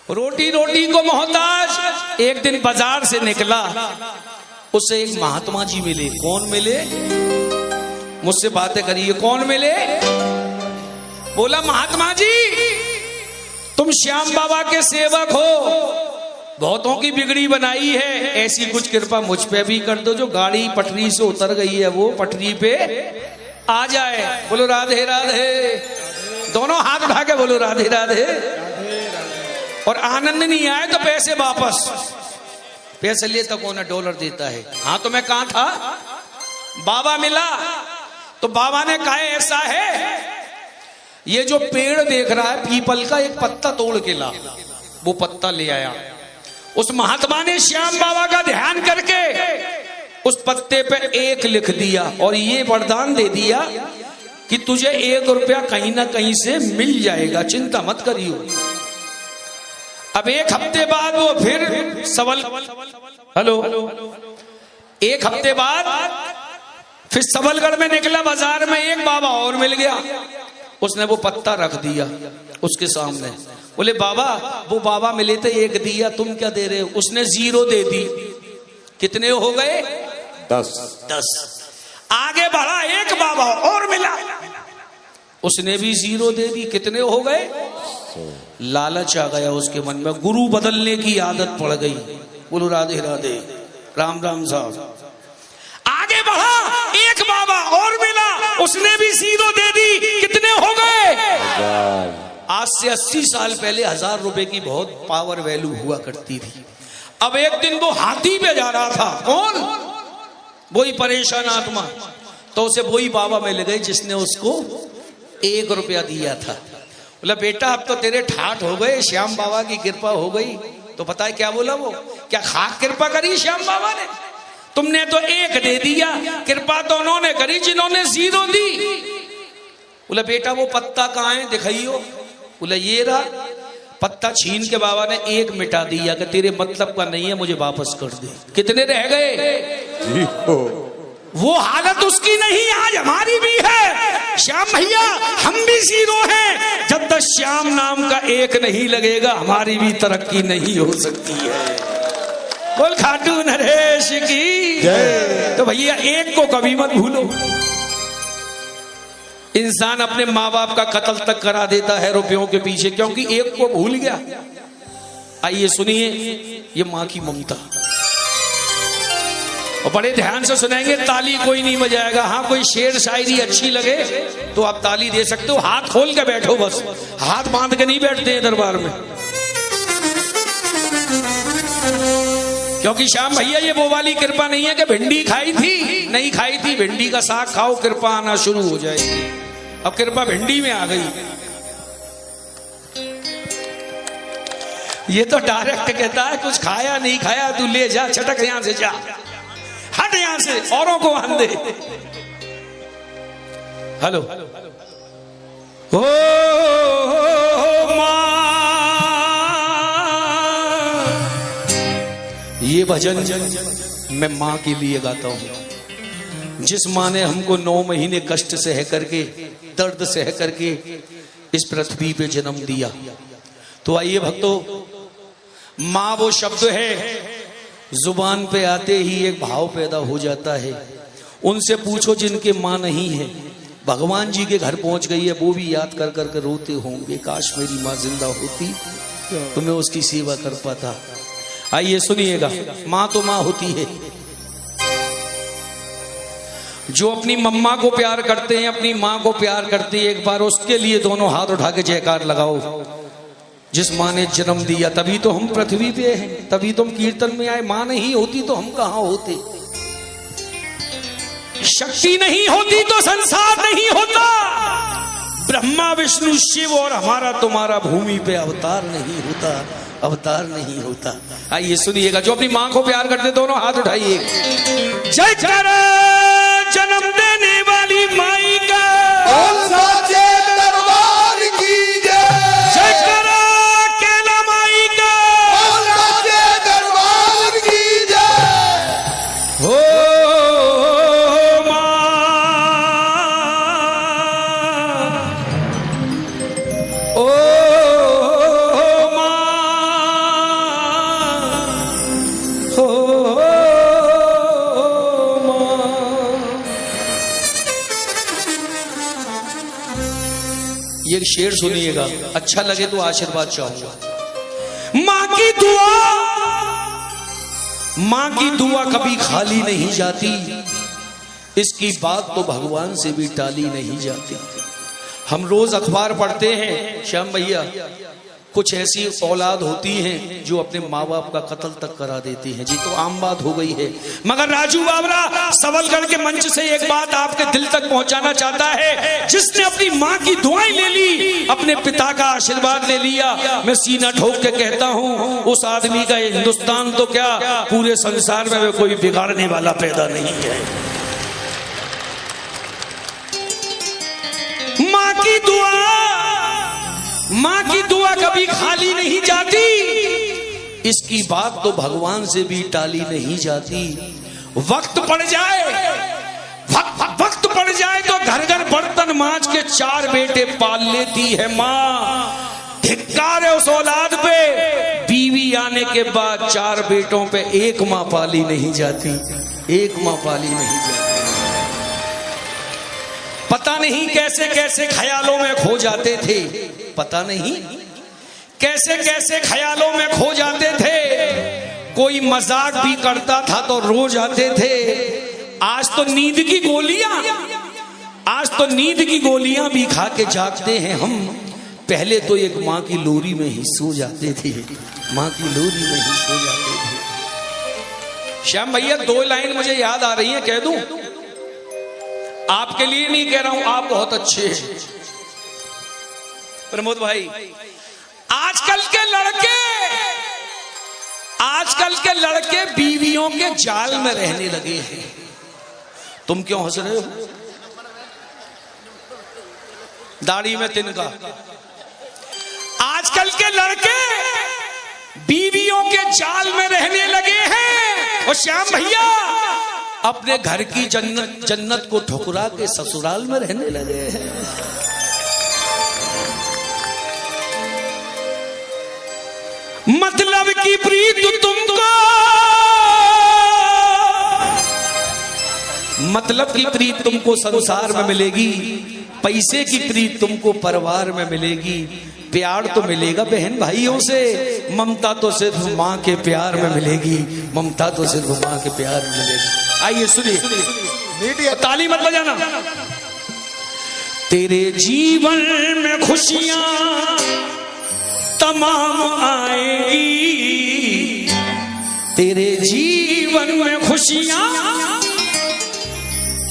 रोटी रोटी को मोहताज। एक दिन बाजार से निकला, उसे एक महात्मा जी मिले। कौन मिले? मुझसे बातें करिए। कौन मिले? बोला महात्मा जी तुम श्याम बाबा के सेवक हो, बहुतों की बिगड़ी बनाई है, ऐसी कुछ कृपा मुझ पे भी कर दो जो गाड़ी पटरी से उतर गई है वो पटरी पे आ जाए। बोलो राधे राधे। दोनों हाथ उठा के बोलो राधे राधे। और आनंद नहीं आए तो पैसे वापस। पैसे लिए तो कौन डॉलर देता है। हाँ तो मैं कहां था? बाबा मिला तो बाबा ने कहा ऐसा है, ये जो पेड़ देख रहा है पीपल का, एक पत्ता तोड़ के ला। वो पत्ता ले आया। उस महात्मा ने श्याम बाबा का ध्यान करके उस पत्ते पे 1 लिख दिया और ये वरदान दे दिया कि तुझे 1 रुपया कहीं ना कहीं से मिल जाएगा, चिंता मत करियो। अब 1 हफ्ते बाद वो फिर हेलो 1 हफ्ते बाद फिर सबलगढ़ में निकला, बाजार में एक बाबा और मिल गया। उसने वो पत्ता रख दिया उसके सामने। बोले बाबा, वो बाबा मिले थे 1 दिया, तुम क्या दे रहे हो? उसने 0 दे दी। कितने हो गए? 10। आगे बढ़ा, एक बाबा और मिला, उसने भी 0 दे दी। कितने हो गए? लालच आ गया उसके मन में, गुरु बदलने की आदत पड़ गई। बोलो राधे राधे, राम राम साहब। आगे बढ़ा, एक बाबा और मिला, उसने भी 0 दे दी। कितने हो गए? आज से 80 साल पहले 1000 रुपए की बहुत पावर वैल्यू हुआ करती थी। अब एक दिन वो हाथी पे जा रहा था। कौन? वही परेशान आत्मा। तो उसे वही बाबा मिल गए जिसने उसको 1 रुपया दिया था। बोला बेटा अब तो तेरे ठाठ हो गए, श्याम बाबा की कृपा हो गई। तो पता है क्या बोला वो? क्या खाक कृपा करी श्याम बाबा ने? तुमने तो 1 दे दिया, कृपा तो उन्होंने करी जिन्होंने 0 दी। बोला बेटा वो पत्ता कहाँ है, दिखाइयो। बोला ये रहा। पत्ता छीन के बाबा ने 1 मिटा दिया कि तेरे मतलब का नहीं है, मुझे वापस कर दे। कितने रह गए? वो हालत उसकी नहीं, आज हमारी भी है। श्याम भैया हम भी 0 हैं। जब तक श्याम नाम का 1 नहीं लगेगा हमारी भी तरक्की नहीं हो सकती है। बोल खाटू नरेश की जय। तो भैया 1 को कभी मत भूलो। इंसान अपने माँ बाप का कत्ल तक करा देता है रुपयों के पीछे, क्योंकि 1 को भूल गया। आइए सुनिए ये माँ की ममता, और बड़े ध्यान से सुनेंगे, ताली कोई नहीं बजाएगा। हाँ कोई शेर शायरी अच्छी लगे तो आप ताली दे सकते हो। हाथ खोल के बैठो, बस हाथ बांध के नहीं बैठते हैं दरबार में, क्योंकि श्याम भैया ये वो वाली कृपा नहीं है कि भिंडी खाई थी, नहीं खाई थी, भिंडी का साग खाओ कृपा आना शुरू हो जाएगी। अब कृपा भिंडी में आ गई। ये तो डायरेक्ट कहता है कुछ खाया नहीं खाया तू ले जा, छटक यहां से जा, हट यहां से, औरों को आन दे। हेलो ओ मां, ये भजन मैं मां के लिए गाता हूं। जिस मां ने हमको 9 महीने कष्ट सह करके, दर्द सह करके इस पृथ्वी पे जन्म दिया। तो आइए भक्तों, मां वो शब्द है जुबान पे आते ही एक भाव पैदा हो जाता है। उनसे पूछो जिनके मां नहीं है, भगवान जी के घर पहुंच गई है, वो भी याद कर कर कर रोते होंगे, काश मेरी मां जिंदा होती तो मैं उसकी सेवा कर पाता। आइए सुनिएगा, मां तो मां होती है। जो अपनी मम्मा को प्यार करते हैं, अपनी मां को प्यार करते हैं, एक बार उसके लिए दोनों हाथ उठा के जयकार लगाओ। जिस मां ने जन्म दिया तभी तो हम पृथ्वी पे हैं, तभी तो हम कीर्तन में आए। मां नहीं होती तो हम कहां होते? शक्ति नहीं होती तो संसार नहीं होता। ब्रह्मा विष्णु शिव और हमारा तुम्हारा भूमि पे अवतार नहीं होता, अवतार नहीं होता। आइए सुनिएगा, जो अपनी मां को प्यार करते दोनों हाथ उठाइए। जय करो जन्म देने वाली माई का, साचे दरबार की जय। जय करो केला माई का, साचे दरबार की जय। हो मां, ओ मां, ये शेर सुनिएगा, अच्छा लगे तो आशीर्वाद चाहूंगा। माँ की दुआ कभी खाली नहीं जाती, इसकी बात तो भगवान से भी टाली नहीं जाती। हम रोज अखबार पढ़ते हैं श्याम भैया, कुछ ऐसी औलाद होती हैं जो अपने माँ बाप का कत्ल तक करा देती हैं। जी तो आम बात हो गई है, मगर राजू बाबरा सबलगढ़ के मंच से एक बात आपके दिल तक पहुंचाना चाहता है। जिसने अपनी माँ की दुआएं ले ली, अपने पिता का आशीर्वाद ले लिया, मैं सीना ठोक के कहता हूँ उस आदमी का हिंदुस्तान तो क्या पूरे संसार में कोई बिगाड़ने वाला पैदा नहीं है। माँ की दुआ कभी खाली नहीं जाती, इसकी बात तो भगवान से भी टाली नहीं जाती। वक्त पड़ जाए तो घर घर बर्तन मांज के 4 बेटे पाल लेती है माँ। धिक्कार है उस औलाद पे, बीवी आने के बाद 4 बेटों पे 1 माँ पाली नहीं जाती, 1 माँ पाली नहीं जाती। पता नहीं कैसे कैसे ख्यालों में खो जाते थे, पता नहीं कैसे कैसे ख्यालों में खो जाते थे। कोई मजाक भी करता था तो रो जाते थे। आज तो नींद की गोलियां भी खा के जागते हैं हम। पहले तो एक माँ की लोरी में ही सो जाते थे, माँ की लोरी में ही सो जाते थे। श्याम भैया 2 लाइन मुझे याद आ रही है, कह दूं? आपके लिए नहीं कह रहा हूं, आप बहुत अच्छे हैं प्रमोद भाई। आजकल के लड़के बीवियों के जाल में रहने लगे हैं। तुम क्यों हंस रहे हो? दाढ़ी में तिनका। आजकल के लड़के बीवियों के जाल में रहने लगे हैं। और श्याम भैया अपने घर की जन्नत को ठुकरा के ससुराल में रहने लगे हैं। मतलब की प्रीत तुमको संसार में मिलेगी, पैसे की प्रीत तुमको परिवार में मिलेगी। प्यार तो मिलेगा बहन भाइयों से, ममता तो सिर्फ माँ के प्यार में मिलेगी, ममता तो सिर्फ माँ के प्यार में मिलेगी। आइए सुनिए, ताली मत बजाना। तेरे जीवन में खुशियां तमाम आएगी, तेरे जीवन में खुशियां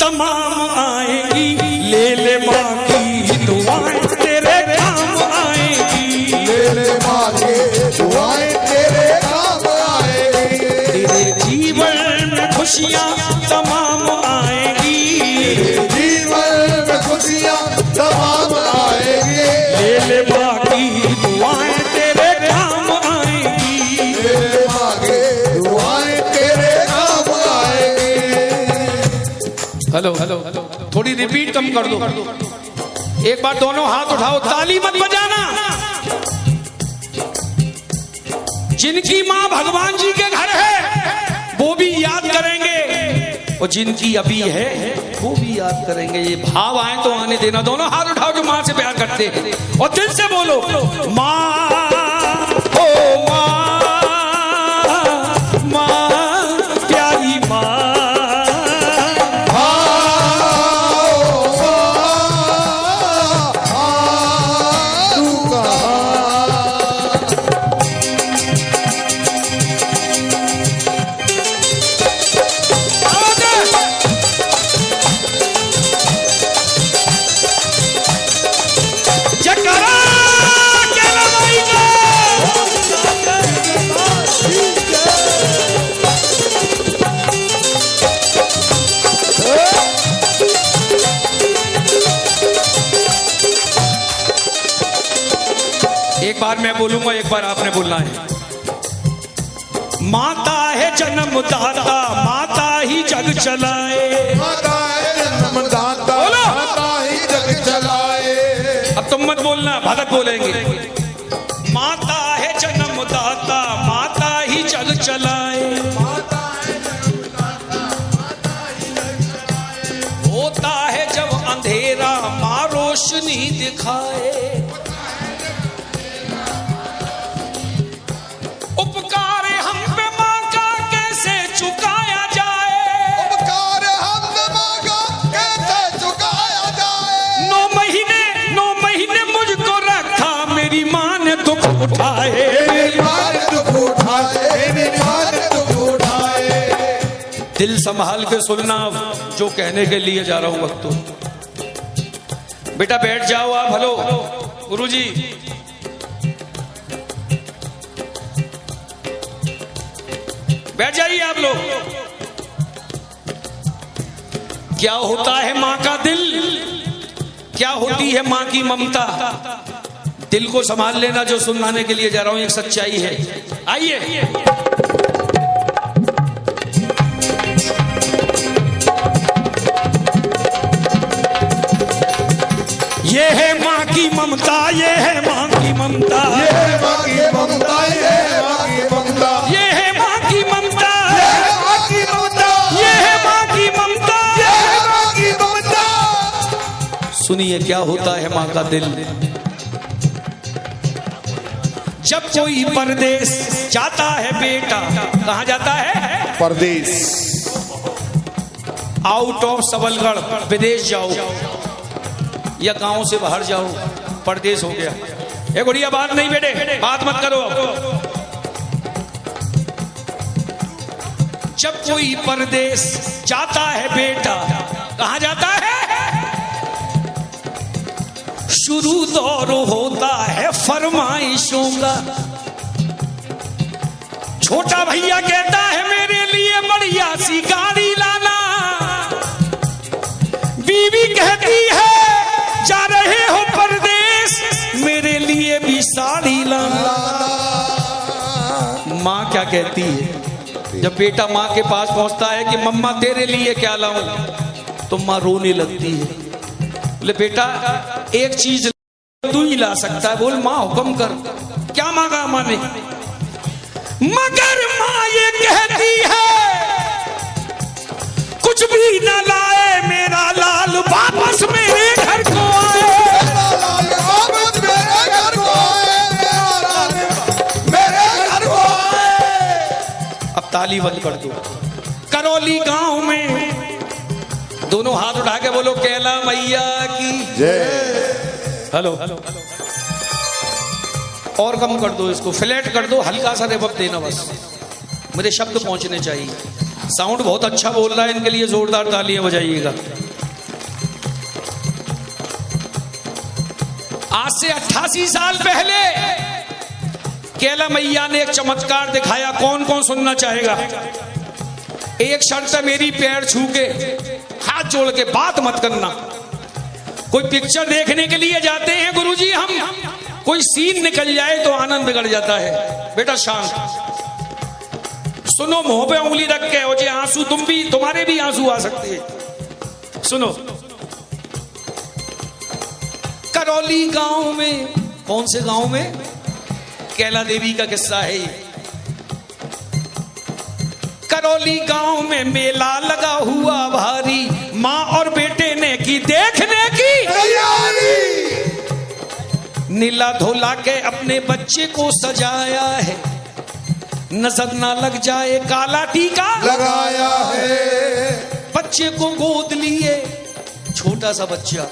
तमाम आएगी। ले ले माँ की दुआएं तेरे काम आएगी, ले ले माँ की दुआएं तेरे काम आएगी। तेरे जीवन में खुशियां तमाम आएगी, तेरे जीवन में खुशियां तमाम आएगी। ले ले माँ की दुआएं तेरे काम आएगी, ले माँ की दुआएं तेरे काम आएगी। हेलो थोड़ी रिपीट कम कर दो। एक बार दोनों हाथ उठाओ, ताली मत बजाना। जिनकी माँ भगवान जी के घर है वो भी याद करेंगे, और जिनकी अभी है वो भी याद करेंगे। ये भाव आए तो आने देना। दोनों हाथ उठाओ जो माँ से प्यार करते हैं, और दिल से बोलो माँ, ओ माँ, माँ प्यारी माँ। एक बार मैं बोलूंगा, एक बार आपने बोलना है। माता है जन्मदाता, माता ही जग चलाए। माता है जन्मदाता, माता ही जग चलाए। अब तुम मत बोलना, भगत बोलेंगे। माता है जन्मदाता, माता ही जग चलाए। होता है जब अंधेरा माँ रोशनी दिखाए। उठाए, मेरी मान दुख उठाए, मेरी मान दुख उठाए। दिल संभाल के सुनना जो कहने के लिए जा रहा हूं वक्त। बेटा बैठ जाओ आप। हेलो गुरुजी, बैठ जाइए आप लोग। क्या होता है मां का दिल, क्या होती है मां की ममता, दिल को संभाल लेना। जो सुनाने के लिए जा रहा हूं एक सच्चाई है। आइए। ये है माँ की ममता, ये है माँ की ममता, ये है माँ की ममता, ये है माँ की ममता, ये है माँ की ममता, ये है माँ की ममता, ये है माँ की ममता, ये है माँ की ममता। सुनिए क्या होता है माँ का दिल। जब कोई परदेश जाता है बेटा, कहाँ जाता है? परदेश, आउट ऑफ सबलगढ़, विदेश जाओ या गांव से बाहर जाओ, परदेश हो गया। ए गुड़िया बात नहीं बेटे, बात मत करो अब। जब कोई परदेश जाता है बेटा, कहाँ जाता है? शुरू दौर होता है फरमाइशों का। छोटा भैया कहता है मेरे लिए बढ़िया सी गाड़ी लाना, बीवी कहती है जा रहे हो परदेश मेरे लिए भी साड़ी लाना। माँ क्या कहती है जब बेटा माँ के पास पहुंचता है कि मम्मा तेरे लिए क्या लाऊं, तो माँ रोने लगती है। बोले बेटा एक चीज तू ही ला सकता है। बोल माँ हुक्म कर। क्या मांगा माँ ने? मगर माँ ये कहती है कुछ भी न लाए मेरा लाल वापस मेरे घर को आए। मेरा लाल वापस मेरे घर को आए, मेरा लाल मेरे घर को आए। अब ताली बंद कर दो। करौली गांव में दोनों हाथ उठा के बोलो कैला मैया की जय। हेलो और कम कर दो, इसको फ्लैट कर दो, हल्का सा रेवब देना बस, मेरे शब्द पहुंचने चाहिए। साउंड बहुत अच्छा बोल रहा है, इनके लिए जोरदार तालियां बजाइएगा। आज से 88 साल पहले कैला मैया ने एक चमत्कार दिखाया। कौन कौन सुनना चाहेगा? एक शर्त है मेरी, पैर छू के हाथ जोड़ के बात मत करना। कोई पिक्चर देखने के लिए जाते हैं गुरुजी हम, कोई सीन निकल जाए तो आनंद बिगड़ जाता है। बेटा शांत सुनो, मुंह पे उंगली रख के, और ये आंसू तुम्हारे भी आंसू आ सकते हैं। सुनो, करौली गांव में, कौन से गांव में? कैला देवी का किस्सा है ये। करौली गांव में मेला लगा हुआ भारी, माँ और बेटे ने की देखने की तैयारी। नीला धोला के अपने बच्चे को सजाया है, नजर ना लग जाए काला टीका लगाया है। बच्चे को गोद लिए, छोटा सा बच्चा,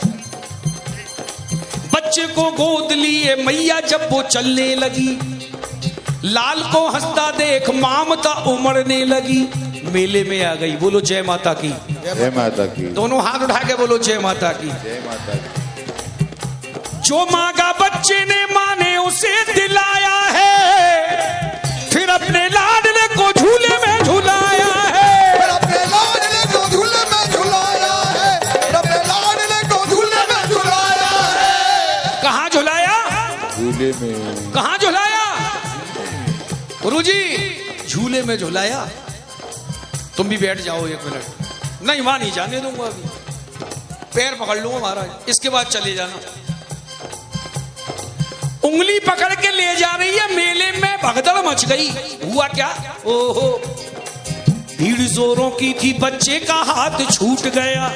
बच्चे को गोद लिए मैया जब वो चलने लगी, लाल को हंसता देख ममता उमड़ने लगी, मेले में आ गई। बोलो जय माता की। जय माता की। दोनों हाथ उठा के बोलो जय माता की। जय माता की। जो मांगा बच्चे ने माँ ने उसे दिलाया है, फिर अपने लाडले को झूले में झुलाया है। फिर अपने लाडले को झूले में झुलाया है, फिर अपने लाडले को झूले में झुलाया है। कहाँ झुलाया? झूले में। कहाँ झुलाया गुरुजी? झूले में झुलाया। तुम भी बैठ जाओ एक मिनट। नहीं वहां नहीं जाने दूंगा, अभी पैर पकड़ लूंगा महाराज, इसके बाद चले जाना। उंगली पकड़ के ले जा रही है, मेले में भगदड़ मच गई। हुआ क्या? ओहो, भीड़ जोरों की थी, बच्चे का हाथ छूट गया।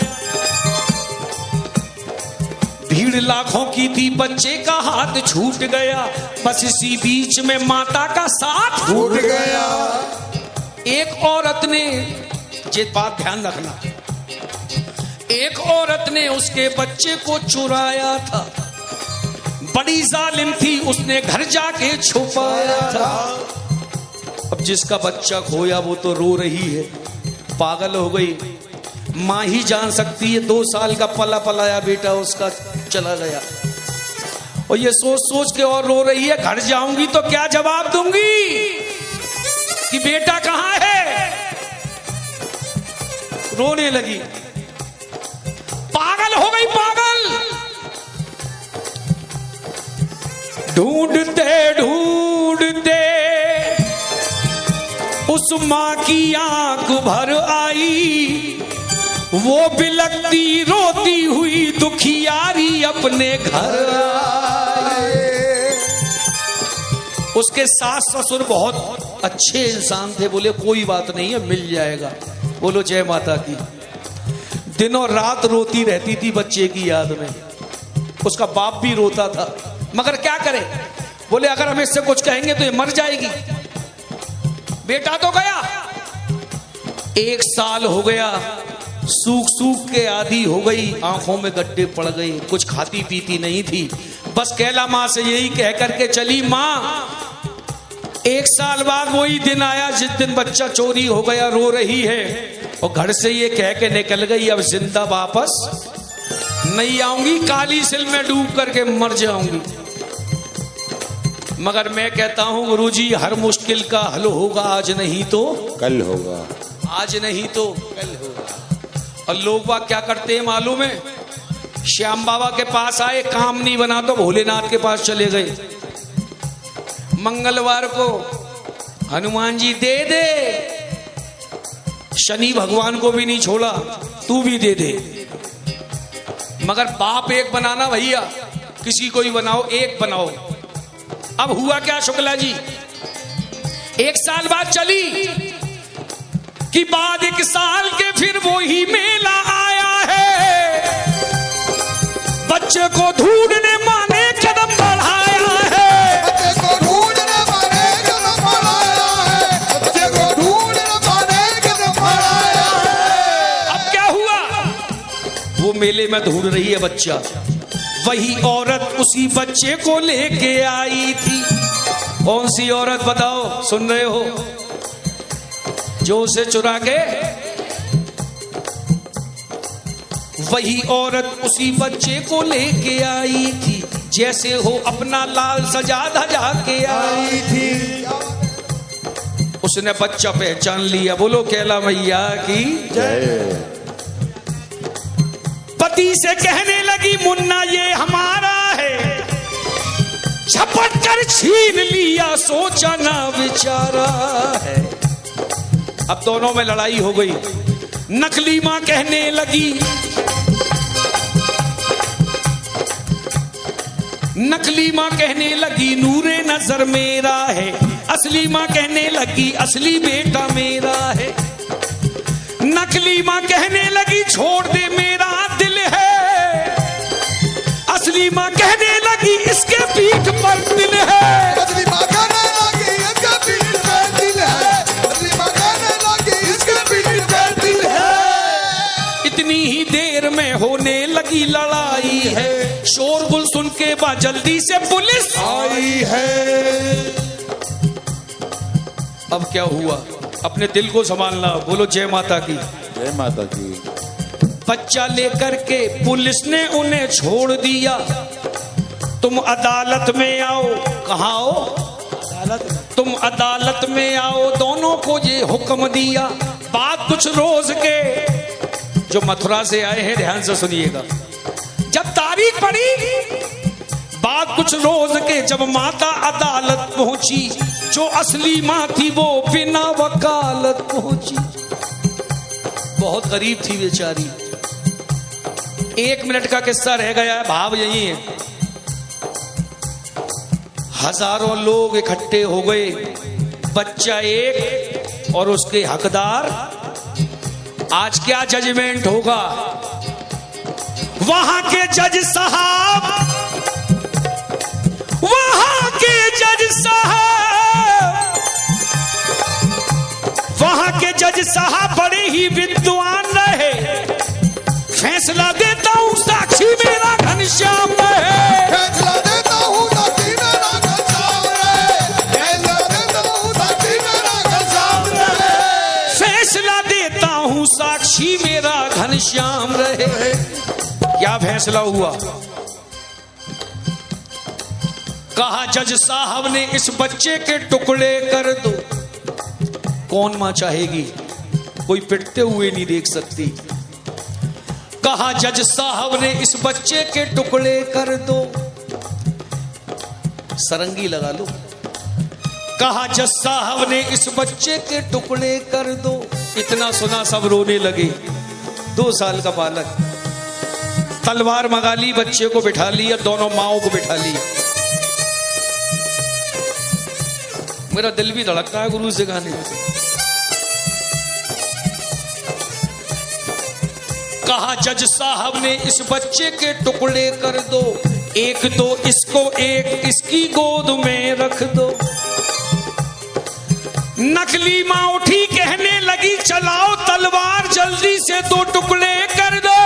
भीड़ लाखों की थी, बच्चे का हाथ छूट गया। बस इसी बीच में माता का साथ छूट गया। एक औरत ने, ये बात ध्यान रखना, एक औरत ने उसके बच्चे को चुराया था। बड़ी जालिम थी, उसने घर जाके छुपाया था। अब जिसका बच्चा खोया वो तो रो रही है, पागल हो गई। माँ ही जान सकती है, 2 साल का पला पलाया बेटा उसका चला गया, और ये सोच सोच के और रो रही है। घर जाऊंगी तो क्या जवाब दूंगी कि बेटा कहाँ है? रोने लगी, पागल हो गई, पागल। ढूंढते ढूंढते उस माँ की आंख भर आई, वो बिलखती रोती हुई दुखियारी अपने घर आई। उसके सास ससुर बहुत अच्छे इंसान थे, बोले कोई बात नहीं है, मिल जाएगा। बोलो जय माता की। दिनों रात रोती रहती थी बच्चे की याद में, उसका बाप भी रोता था, मगर क्या करे? बोले अगर हम इससे कुछ कहेंगे तो ये मर जाएगी। बेटा तो गया, 1 साल हो गया, सूख सूख के आदी हो गई, आंखों में गड्ढे पड़ गए, कुछ खाती पीती नहीं थी, बस कैला माँ से यही कह करके चली, माँ 1 साल बाद वही दिन आया जिस दिन बच्चा चोरी हो गया, रो रही है, और घर से ये कह के निकल गई अब जिंदा वापस नहीं आऊंगी, काली सिल में डूब करके मर जाऊंगी। मगर मैं कहता हूं गुरुजी, हर मुश्किल का हल होगा, आज नहीं तो कल होगा, आज नहीं तो कल होगा। और लोग बाग क्या करते हैं मालूम है? श्याम बाबा के पास आए, काम नहीं बना तो भोलेनाथ के पास चले गए। मंगलवार को हनुमान जी दे दे, शनि भगवान को भी नहीं छोड़ा, तू भी दे दे। मगर बाप एक बनाना भैया, किसी को ही बनाओ, एक बनाओ। अब हुआ क्या शुक्ला जी, 1 साल बाद चली कि बाद 1 साल के फिर वो ही मेला आया है, बच्चे को ढूंढने माने कदम बढ़ाया है, बच्चे को ढूंढने माने कदम बढ़ाया है, बच्चे को ढूंढने माने कदम बढ़ाया है। अब क्या हुआ? वो मेले में ढूंढ रही है बच्चा, वही औरत उसी बच्चे को लेके आई थी। कौन सी औरत बताओ, सुन रहे हो? जो उसे चुरा के, वही औरत उसी बच्चे को लेके आई थी, जैसे हो अपना लाल सजा धजा के आई थी। उसने बच्चा पहचान लिया, बोलो कैला मैया की जय। पति से कहने लगी, मुन्ना ये हमारा है, झपट कर छीन लिया, सोचा ना विचारा है। अब दोनों में लड़ाई हो गई। नकली मां कहने लगी, नकली मां कहने लगी नूरे नजर मेरा है, असली मां कहने लगी असली बेटा मेरा है। नकली मां कहने लगी छोड़ दे मेरा दिल है, असली मां कहने लगी इसके पीठ पर दिल है। असली मां कहने लगी इसके पीठ पर दिल है, असली मां कहने लगी इसके पीठ पर दिल है। इतनी ही देर में होने लगी लड़ाई है, शोरगुल सुन के बाद जल्दी से पुलिस आई है। अब क्या हुआ? अपने दिल को संभालना, बोलो जय माता की। जय माता की। बच्चा लेकर के पुलिस ने उन्हें छोड़ दिया, तुम अदालत में आओ। कहाँ आओ? अदालत। तुम अदालत में आओ, दोनों को ये हुक्म दिया। बात कुछ रोज के, जो मथुरा से आए हैं ध्यान से सुनिएगा, जब तारीख पड़ी, बात कुछ रोज के, जब माता अदालत पहुंची, जो असली मां थी वो बिना वकालत पहुंची। बहुत गरीब थी बेचारी। 1 मिनट का किस्सा रह गया है, भाव यही है। हजारों लोग इकट्ठे हो गए, बच्चा एक और उसके हकदार। आज क्या जजमेंट होगा? वहां के जज साहब, वहां के जज साहब, वहां के जज साहब बड़े ही विद्वान रहे। फैसला देता हूं साक्षी मेरा घनश्याम रहे, फैसला देता मीनाक्षी मेरा घनश्याम रहे। क्या फैसला हुआ? कहा जज साहब ने इस बच्चे के टुकड़े कर दो। कौन मां चाहेगी? कोई पिटते हुए नहीं देख सकती। कहा जज साहब ने इस बच्चे के टुकड़े कर दो। सरंगी लगा लो। कहा जज साहब ने इस बच्चे के टुकड़े कर दो। इतना सुना सब रोने लगे। 2 साल का बालक, तलवार मंगा ली, बच्चे को बिठा लिया, दोनों माओं को बिठा लिया। मेरा दिल भी धड़कता है गुरु से गाने। कहा जज साहब ने इस बच्चे के टुकड़े कर दो। एक दो इसको, एक इसकी गोद में रख दो। नकली मां उठी, कहने लगी चलाओ तलवार, जल्दी से 2 टुकड़े कर दो।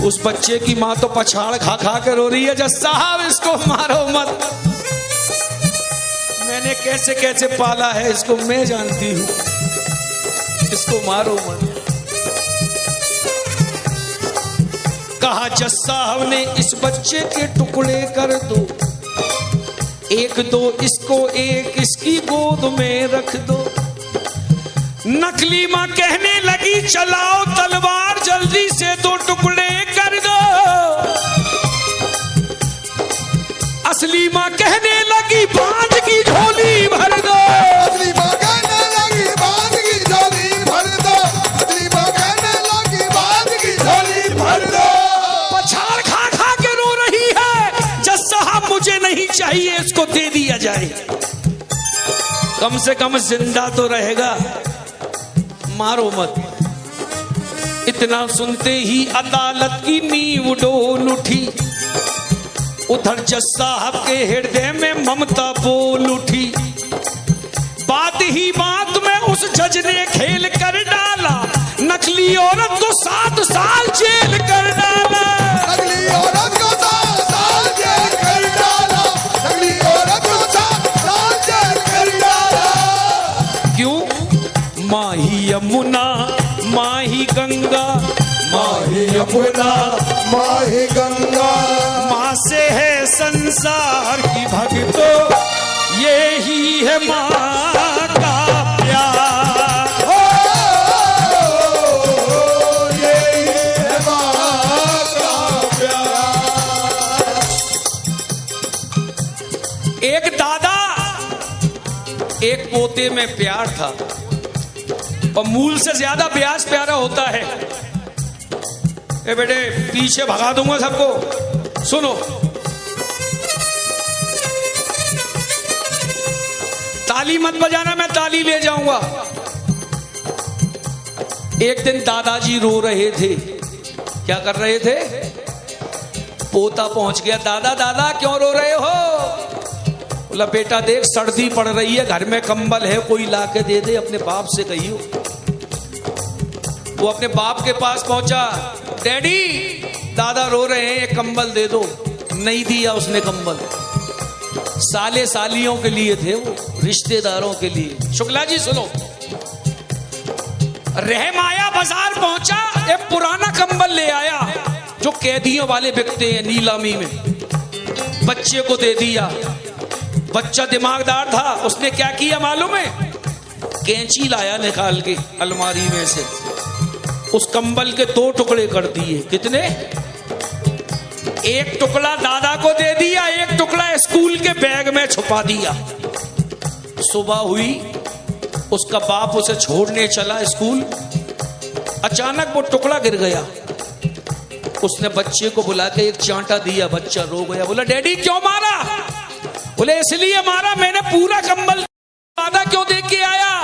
उस बच्चे की मां तो पछाड़ खा खा के रो रही है, जज साहब इसको मारो मत, मैंने कैसे कैसे पाला है इसको, मैं जानती हूं, इसको मारो मत। कहा जज साहब ने इस बच्चे के टुकड़े कर दो। एक दो इसको, एक इसकी गोद में रख दो। नकली मां कहने लगी चलाओ तलवार, जल्दी से 2 टुकड़े कर दो। असली मां कहने लगी बांध की झोली भर दो। असली मां कहने लगी बांध की झोली भर दो। असली मां कहने लगी बांध की झोली भर दो। पछाड़ खा खा के रो रही है, जज साहब मुझे नहीं चाहिए, इसको दे दिया जाए, कम से कम जिंदा तो रहेगा, मारो मत। इतना सुनते ही अदालत की नींव डोल उठी। उधर जज साहब के हृदय में ममता बोल उठी। बात ही बात में उस जज ने खेल कर डाला। नकली औरत को 7 साल जेल कर डाला। नकली औरत को 7 साल जेल कर डाला। नकली औरत को 7 साल जेल कर डाला। क्यों? माही यमुना माही गंगा, माही यमुना माही गंगा, माँ से है संसार की भक्तों, ये ही है माँ का प्यार। ये है माँ का प्यार। एक दादा एक पोते में प्यार था, और मूल से ज्यादा ब्याज प्यारा होता है। ए बेटे पीछे भगा दूंगा सबको, सुनो। ताली मत बजाना, मैं ताली ले जाऊंगा। एक दिन दादाजी रो रहे थे। क्या कर रहे थे? पोता पहुंच गया। दादा दादा क्यों रो रहे हो? बोला बेटा देख सर्दी पड़ रही है, घर में कंबल है, कोई लाके दे दे, अपने बाप से कहियो। वो अपने बाप के पास पहुंचा। डैडी दादा रो रहे हैं, एक कंबल दे दो। नहीं दिया उसने कंबल। साले सालियों के लिए थे वो, रिश्तेदारों के लिए। शुक्ला जी सुनो। रहमाया बाजार पहुंचा, एक पुराना कंबल ले आया जो कैदियों वाले बिकते हैं नीलामी में। बच्चे को दे दिया। बच्चा दिमागदार था, उसने क्या किया मालूम है? कैंची लाया निकाल के अलमारी में से, उस कंबल के 2 टुकड़े कर दिए। कितने? एक टुकड़ा दादा को दे दिया, एक टुकड़ा स्कूल के बैग में छुपा दिया। सुबह हुई, उसका बाप उसे छोड़ने चला स्कूल। अचानक वो टुकड़ा गिर गया। उसने बच्चे को बुला के एक चांटा दिया। बच्चा रो गया। बोला डैडी क्यों मारा? बोले इसलिए मारा, मैंने पूरा कंबल दादा क्यों दे के आया?